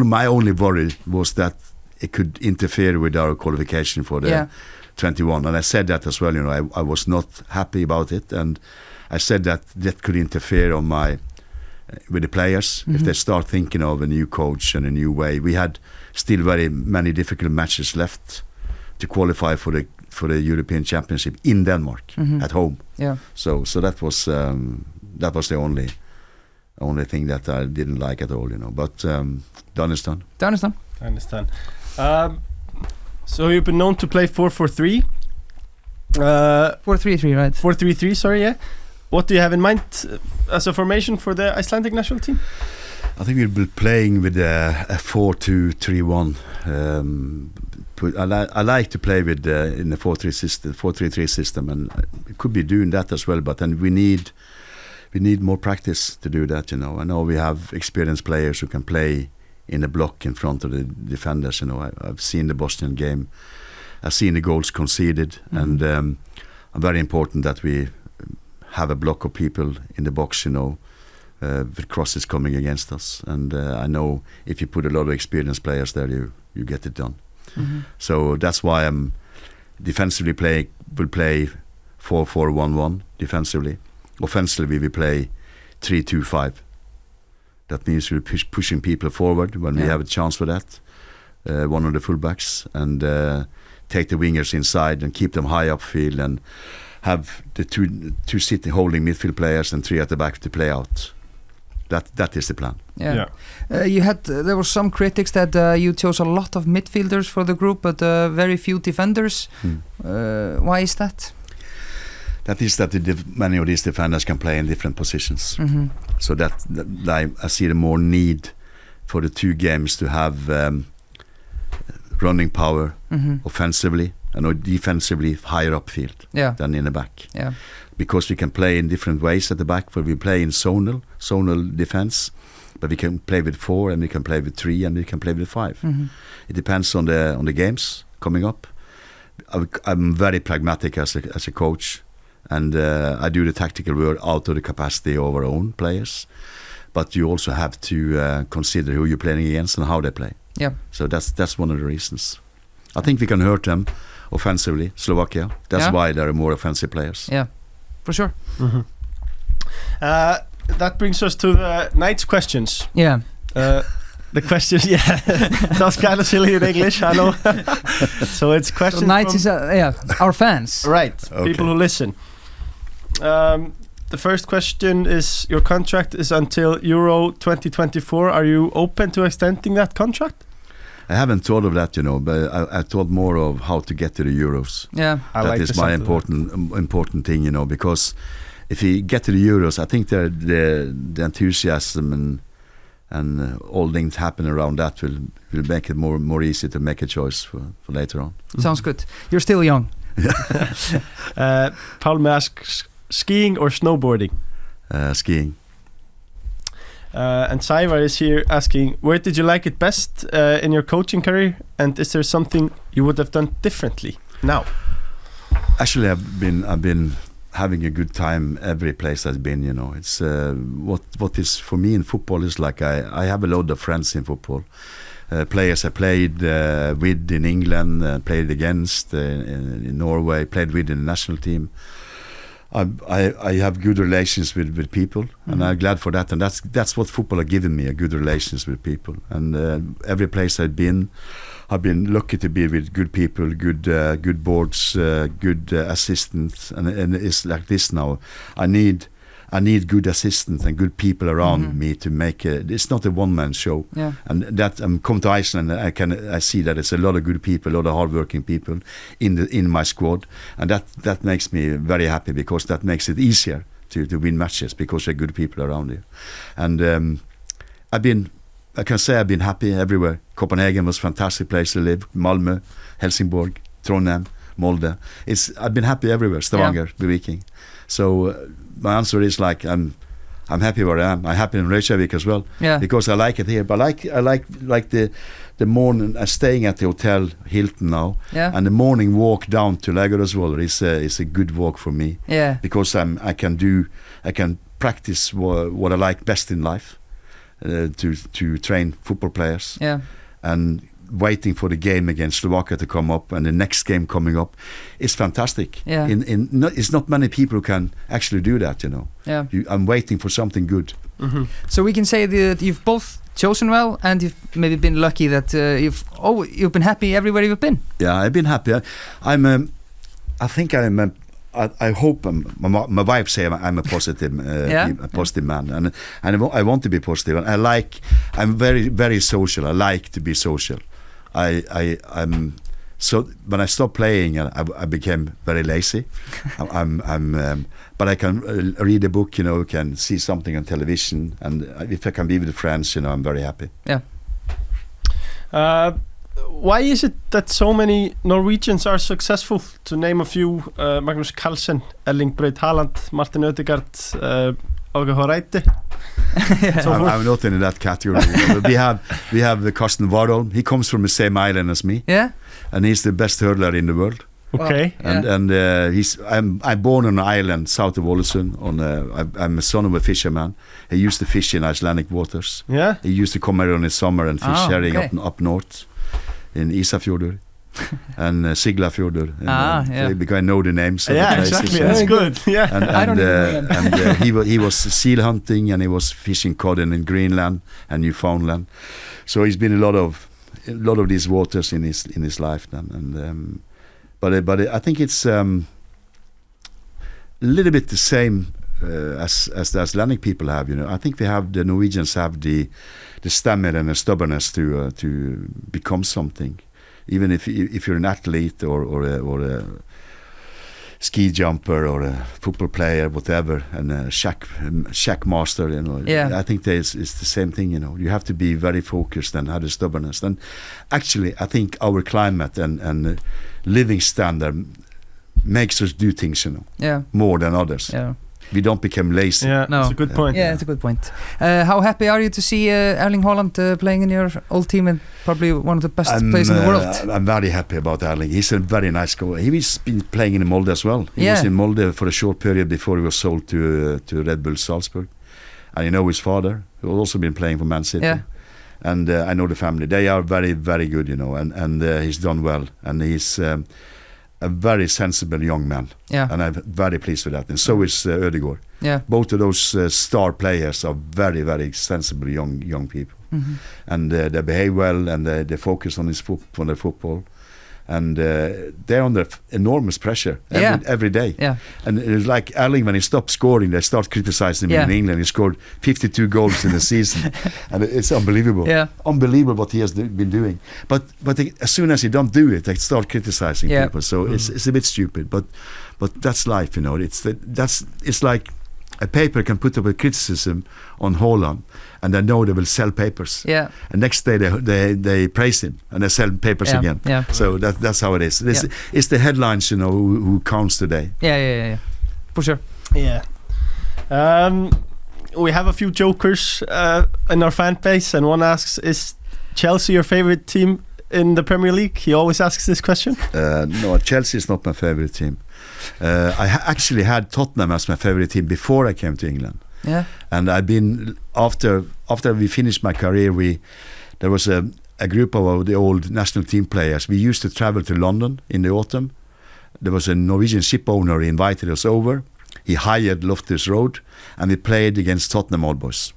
my only worry was that it could interfere with our qualification for the 21, and I said that as well. I was not happy about it, and I said that could interfere with the players if they start thinking of a new coach and a new way. We had still very many difficult matches left to qualify for the European Championship in Denmark at home. So that was the only thing that I didn't like at all, But done is done. Done is done. I understand. So you've been known to play 4-4-3. 4-3-3, right? 4-3-3. Sorry, yeah. What do you have in mind as a formation for the Icelandic national team? I think we'll be playing with a 4-2-3-1. I like to play with in the 4-3-3 system, and it could be doing that as well. But then we need more practice to do that. I know we have experienced players who can play in the block in front of the defenders. I've seen the Bosnian game. I've seen the goals conceded, and very important that we have a block of people in the box. with crosses coming against us. And I know if you put a lot of experienced players there, you get it done. So that's why I'm defensively will play 4-4-1-1 defensively. Offensively we play 3-2-5. That means we're pushing people forward when we have a chance for that. One of the fullbacks, and take the wingers inside and keep them high upfield, and have the two sitting holding midfield players and 3 at the back to play out. That is the plan. There were some critics that you chose a lot of midfielders for the group, but very few defenders. Why is that? That is that many of these defenders can play in different positions. So that I see the more need for the 2 games to have running power offensively and defensively higher upfield than in the back. Because we can play in different ways at the back, where we play in zonal defense, but we can play with 4 and we can play with 3 and we can play with 5. It depends on the games coming up. I'm very pragmatic as a coach, and I do the tactical work out of the capacity of our own players, but you also have to consider who you're playing against and how they play. So that's one of the reasons. I think we can hurt them offensively, Slovakia. That's why there are more offensive players. For sure. That brings us to the night's questions. The questions, that's kind of silly in English, I know. So it's questions. So nights is our fans, right? People who listen. The first question is: your contract is until Euro 2024. Are you open to extending that contract? I haven't thought of that, but I thought more of how to get to the Euros. That is my important thing, because if we get to the Euros, I think the enthusiasm and all things happen around that will make it more easy to make a choice for later on. Sounds good. You're still young. Paul asks, skiing or snowboarding? Skiing. And Saivar is here asking, where did you like it best in your coaching career, and is there something you would have done differently now? Actually, I've been having a good time every place I've been. It's what is for me in football is like I have a lot of friends in football, players I played with in England, played against in Norway, played with in the national team. I have good relations with people, and I'm glad for that. And that's what football has given me, a good relations with people. And every place I've been lucky to be with good people, good boards, good assistants. And it's like this now. I need good assistants and good people around me to make it. It's not a one-man show. And that come to Iceland, I see that it's a lot of good people, a lot of hard-working people in my squad, and that makes me very happy, because that makes it easier to win matches, because there are good people around you. And I can say I've been happy everywhere. Copenhagen was a fantastic place to live. Malmö, Helsingborg, Trondheim, Molde. I've been happy everywhere. Stavanger, Viking. So my answer is like I'm happy where I am. I'm happy in Reykjavik as well, because I like it here. But I like the morning. I'm staying at the hotel Hilton now, and the morning walk down to Laugardalsvöllur is a good walk for me. Because I can practice what I like best in life, to train football players, and waiting for the game against Slovakia to come up, and the next game coming up is fantastic. It's not many people who can actually do that, I'm waiting for something good. So we can say that you've both chosen well, and you've maybe been lucky that you've been happy everywhere you've been. I've been happy. I hope my wife say I'm a positive man, and I want to be positive. And I'm very, very social. I like to be social. I'm so when I stopped playing, I became very lazy. But I can read a book, can see something on television, and if I can be with friends, I'm very happy. Why is it that so many Norwegians are successful? To name a few: Magnus Carlsen, Erling Braut Haaland, Martin Ødegaard, Hareide. I'm not in that category. We have the Karsten Warholm. He comes from the same island as me, and he's the best hurdler in the world. Okay. And I'm born on an island south of Ålesund. I'm a son of a fisherman. He used to fish in Icelandic waters. Yeah. He used to come here in the summer and fish herring okay. up north in Ísafjörður and Siglafjörður. Because I know the names. Of the places. Exactly. That's good. Yeah. And he was seal hunting and he was fishing cod in Greenland and Newfoundland. So he's been a lot of these waters in his life then. And but I think it's a little bit the same as the Icelandic people have. I think the Norwegians have the stamina and the stubbornness to become something, even if you're an athlete or a ski jumper or a football player, whatever, and a shack master. I think it's the same thing. You have to be very focused and have the stubbornness. And actually, I think our climate and living standard makes us do things, more than others. Yeah. We don't become lazy. Yeah, that's a good point. Yeah, it's a good point. How happy are you to see Erling Haaland playing in your old team and probably one of the best players in the world? I'm very happy about Erling. He's a very nice guy. He's been playing in Molde as well. He was in Molde for a short period before he was sold to Red Bull Salzburg. And his father, who also been playing for Man City. Yeah. And I know the family. They are very, very good, and he's done well. And he's a very sensible young man. Yeah. And I'm very pleased with that. And so is Ødegaard. Yeah. Both of those star players are very, very sensible young people. Mm-hmm. And they behave well and they focus on their football. And they're under enormous pressure every day. Yeah. And it's like Erling, when he stopped scoring, they start criticizing him in England. He scored 52 goals in a season. And it's unbelievable. Yeah. Unbelievable what he has been doing. But as soon as he don't do it, they start criticizing people. So it's a bit stupid. But that's life, It's like a paper can put up a criticism on Haaland, and they know they will sell papers. Yeah. And next day they praise him and they sell papers again. Yeah. So that's how it is. It's the headlines, who counts today. Yeah. For sure. Yeah. We have a few jokers in our fan base, and one asks, "Is Chelsea your favorite team in the Premier League?" He always asks this question. No, Chelsea is not my favorite team. I actually had Tottenham as my favorite team before I came to England. Yeah. And I've been after we finished my career, there was a group of the old national team players. We used to travel to London in the autumn. There was a Norwegian ship owner. He invited us over. He hired Loftus Road, and we played against Tottenham Old Boys.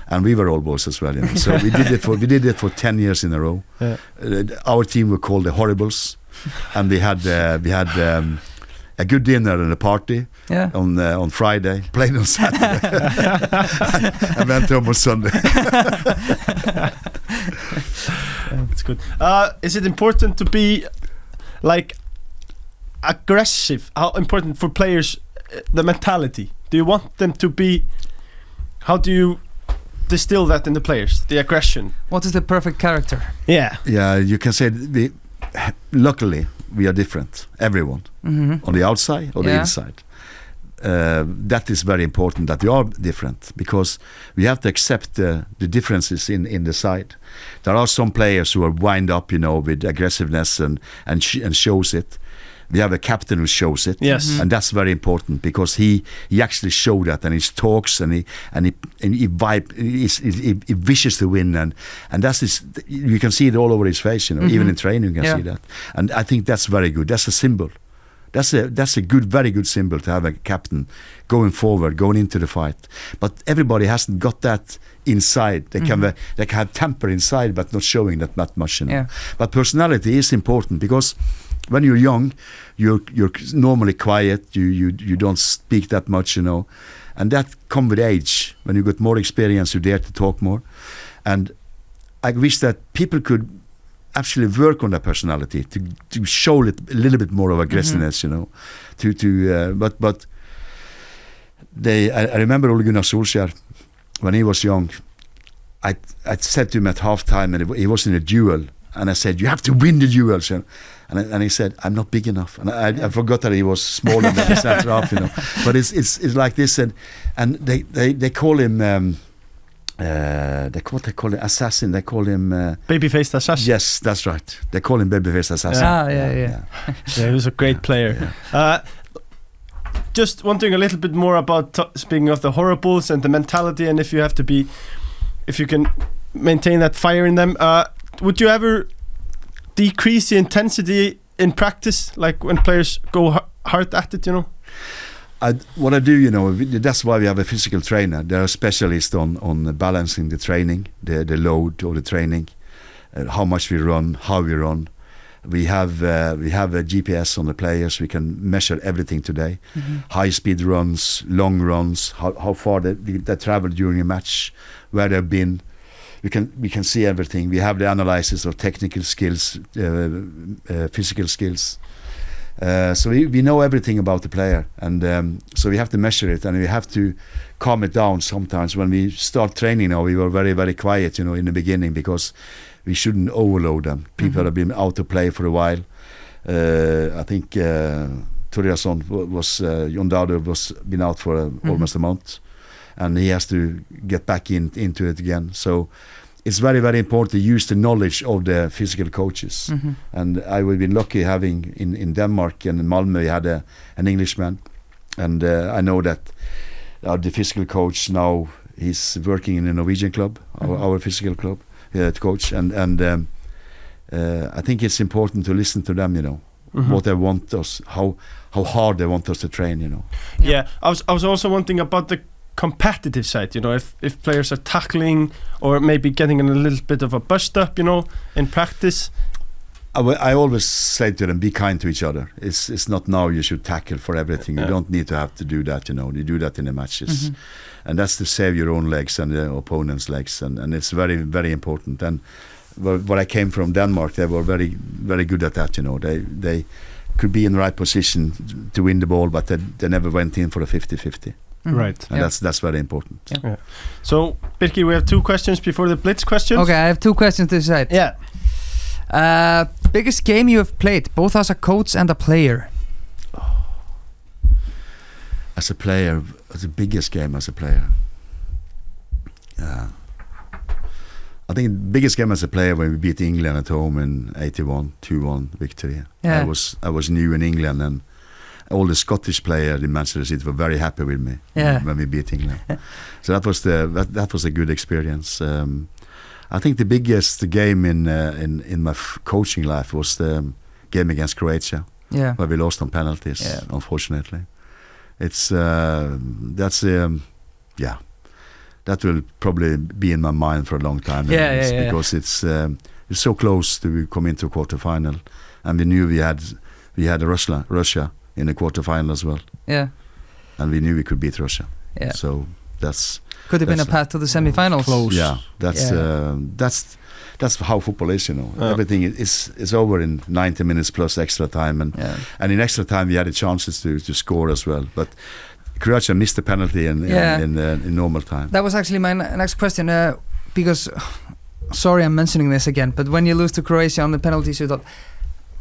And we were old boys as well, So we did it for 10 years in a row. Yeah. Our team were called the Horribles, and we had a good dinner and a party on Friday, played on Saturday, and went home on Sunday. That's good. Is it important to be aggressive? How important for players the mentality? Do you want them to be? How do you distill that in the players? The aggression. What is the perfect character? Yeah, you can say luckily we are different, everyone, on the outside or the inside. That is very important, that we are different, because we have to accept the differences in the side. There are some players who are wind up, with aggressiveness and shows it. We have a captain who shows it, and that's very important, because he actually shows that, and he talks and he wishes to win, and that's you can see it all over his face, even in training you can see that, and I think that's very good. That's a symbol. That's a very good symbol to have a captain going forward, going into the fight. But everybody hasn't got that inside. They can have temper inside, but not showing that much. But personality is important, because when you're young, you're normally quiet. You don't speak that much, and that comes with age. When you get more experience, you dare to talk more. And I wish that people could actually work on their personality to show a little bit more of aggressiveness, But I remember Ole Gunnar Solskjær when he was young. I said to him at halftime, and he was in a duel, and I said, "You have to win the duels." And he said, "I'm not big enough." And I forgot that he was smaller than the centre half, But it's like this, and they call him they call him assassin. They call him baby-faced assassin. Yes, that's right. They call him baby-faced assassin. Yeah. Yeah, he was a great player. Yeah. Just wondering a little bit more about speaking of the horribles and the mentality, and if you can maintain that fire in them. Would you ever decrease the intensity in practice, like when players go hard at it? What I do, that's why we have a physical trainer. They're a specialist on balancing the training, the load of the training, how much we run, how we run. We have a GPS on the players. We can measure everything today. High speed runs, long runs, how far they travel during a match, where they've been. We can see everything. We have the analysis of technical skills, physical skills. So we know everything about the player, and so we have to measure it, and we have to calm it down sometimes. When we start training now, we were very, very quiet, in the beginning, because we shouldn't overload them. People have been out to play for a while. I think Torjason Jon Dado was been out for almost a month, and he has to get back into it again. So it's very, very important to use the knowledge of the physical coaches. And I would be lucky having in Denmark and in Malmö we had an Englishman, and I know that the physical coach now, he's working in a Norwegian club, our physical club coach, and I think it's important to listen to them, what they want us, how hard they want us to train, Yeah, I was also wondering about the competitive side, if players are tackling or maybe getting in a little bit of a bust up, in practice. I always say to them, be kind to each other. It's not now you should tackle for everything. You don't need to have to do that, you do that in the matches. And that's to save your own legs and the opponent's legs, and it's very, very important. And where I came from, Denmark, they were very, very good at that, They could be in the right position to win the ball, but they never went in for a 50-50. Right. And that's very important. Yeah. So, Birkir, we have 2 questions before the Blitz questions. Okay, I have 2 questions to decide. Yeah. Biggest game you have played, both as a coach and a player? As a player, the biggest game as a player. I think the biggest game as a player when we beat England at home in 81, 2-1 victory. Yeah. I was new in England, and all the Scottish players in Manchester City were very happy with me when we beat England. So that was a good experience. I think the biggest game in my coaching life was the game against Croatia, where we lost on penalties, unfortunately. It's that will probably be in my mind for a long time. Because it's so close to come into a quarter-final, and we knew we had Russia in the quarter-final as well. Yeah. And we knew we could beat Russia. Yeah. So could have been a path to the semi-finals. Close. Yeah. That's how football is, Everything is over in 90 minutes plus extra time, and in extra time we had the chances to score as well. But Croatia missed the penalty in normal time. That was actually my next question, because sorry I'm mentioning this again, but when you lose to Croatia on the penalty shootout,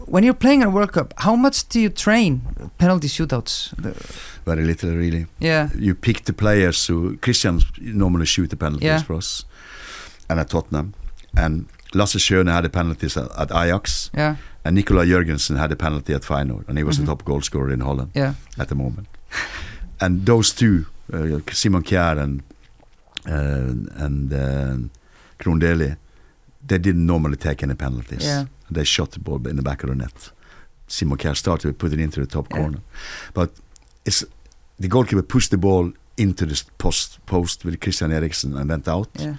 when you're playing in a World Cup, how much do you train penalty shootouts? Very little, really. Yeah. You pick the players who Christian normally shoot the penalties for us, and at Tottenham, and Lasse Schöne had the penalties at Ajax, and Nicola Jørgensen had the penalty at Feyenoord, and he was the top goal scorer in Holland at the moment. And those two, Simon Kjær and Krondeli, they didn't normally take any penalties. Yeah. They shot the ball in the back of the net. Simon Kjær started to put it into the top corner. But the goalkeeper pushed the ball into the post with Christian Eriksen and went out. Yeah.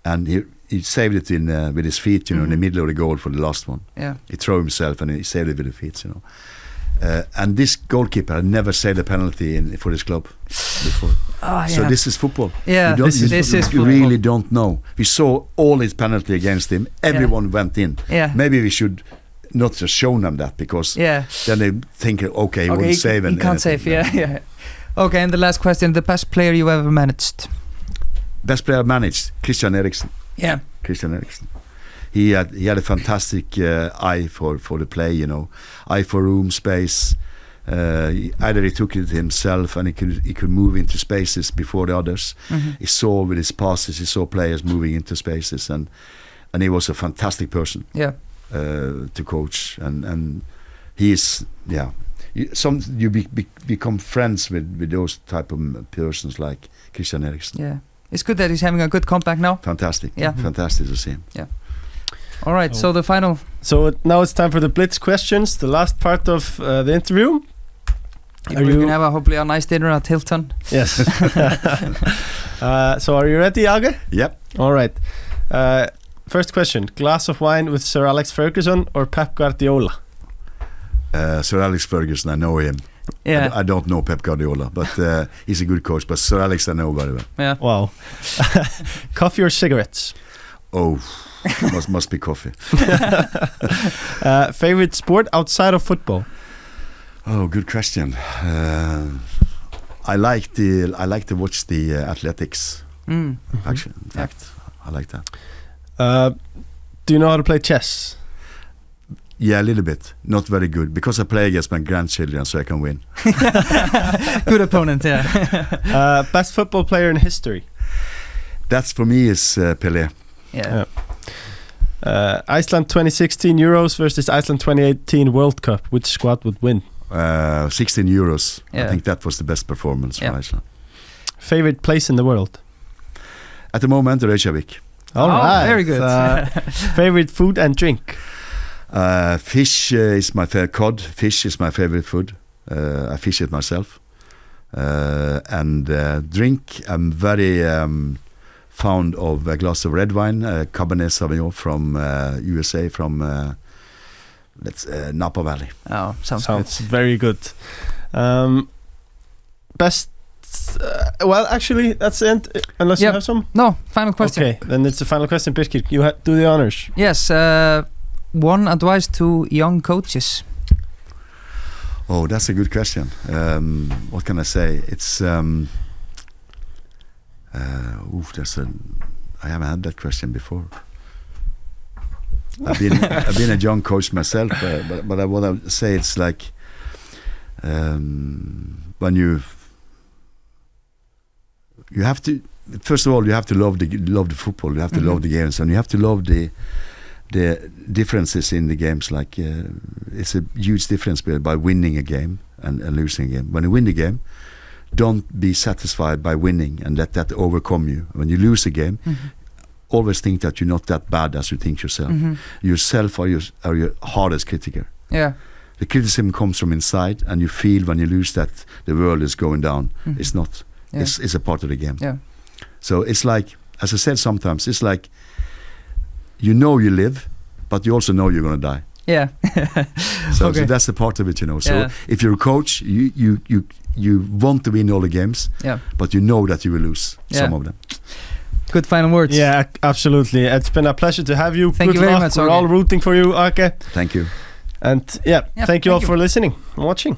And he saved it with his feet, in the middle of the goal for the last one. Yeah. He threw himself and he saved it with his feet, and this goalkeeper had never saved a penalty for his club before. So this is football. Yeah, you really don't know. We saw all his penalty against him. Everyone went in. Yeah. Maybe we should not just show them that, because then they think, okay, he won't save. He can't save. Yeah. Okay, and the last question: the best player you ever managed? Best player managed, Christian Eriksen. Yeah, Christian Eriksen. He had a fantastic eye for the play, eye for room, space, Either he took it himself and he could move into spaces before the others. He saw with his passes, he saw players moving into spaces, and he was a fantastic person to coach, and he is you become friends with those type of persons like Christian Eriksen. Yeah, it's good that he's having a good comeback now. Fantastic. Fantastic to see him. Yeah. All right, so the final. So now it's time for the Blitz questions, the last part of the interview. We can have hopefully a nice dinner at Hilton. Yes. So are you ready, Age? Yep. All right. First question: glass of wine with Sir Alex Ferguson or Pep Guardiola? Sir Alex Ferguson, I know him. Yeah. I don't know Pep Guardiola, but he's a good coach. But Sir Alex, I know very well. Yeah. Wow. Coffee or cigarettes? Oh, must be coffee. Favorite sport outside of football? Oh, good question. I like to watch the athletics. Actually, in fact, I like that. Do you know how to play chess? Yeah, a little bit. Not very good, because I play against my grandchildren, so I can win. Good opponent, yeah. Best football player in history? That's for me is Pelé. Yeah. Iceland 2016 Euros versus Iceland 2018 World Cup. Which squad would win? 16 Euros. Yeah. I think that was the best performance from Iceland. Favorite place in the world? At the moment, Reykjavik. All right. Very good. Favorite food and drink? Fish is my favorite. Cod fish is my favorite food. I fish it myself. And drink, I'm very fond of a glass of red wine, Cabernet Sauvignon from USA, from Napa Valley. Oh, sounds good. Very good. Best. Well, actually, that's the end. Unless you have some. No, final question. Okay, then it's the final question. Birkir, you do the honors. Yes. One advice to young coaches. Oh, that's a good question. What can I say? It's I haven't had that question before. I've been a young coach myself, but I want to say it's like when you have to, first of all, you have to love the football. You have to love the games, and you have to love the differences in the games. Like it's a huge difference by winning a game and losing a game. When you win the game, don't be satisfied by winning and let that overcome you. When you lose a game, always think that you're not that bad as you think yourself. Yourself are your hardest critic. Yeah. The criticism comes from inside, and you feel when you lose that the world is going down. It's not. Yeah. It's a part of the game. Yeah. So it's like, as I said, sometimes it's like you know you live, but you also know you're going to die. Yeah. So that's the part of it, you know. So if you're a coach, you want to win all the games, but you know that you will lose some of them. Good final words. Yeah, absolutely. It's been a pleasure to have you. Thank you very much. We're all rooting for you, Ake. Thank you. And thank you all for listening and watching.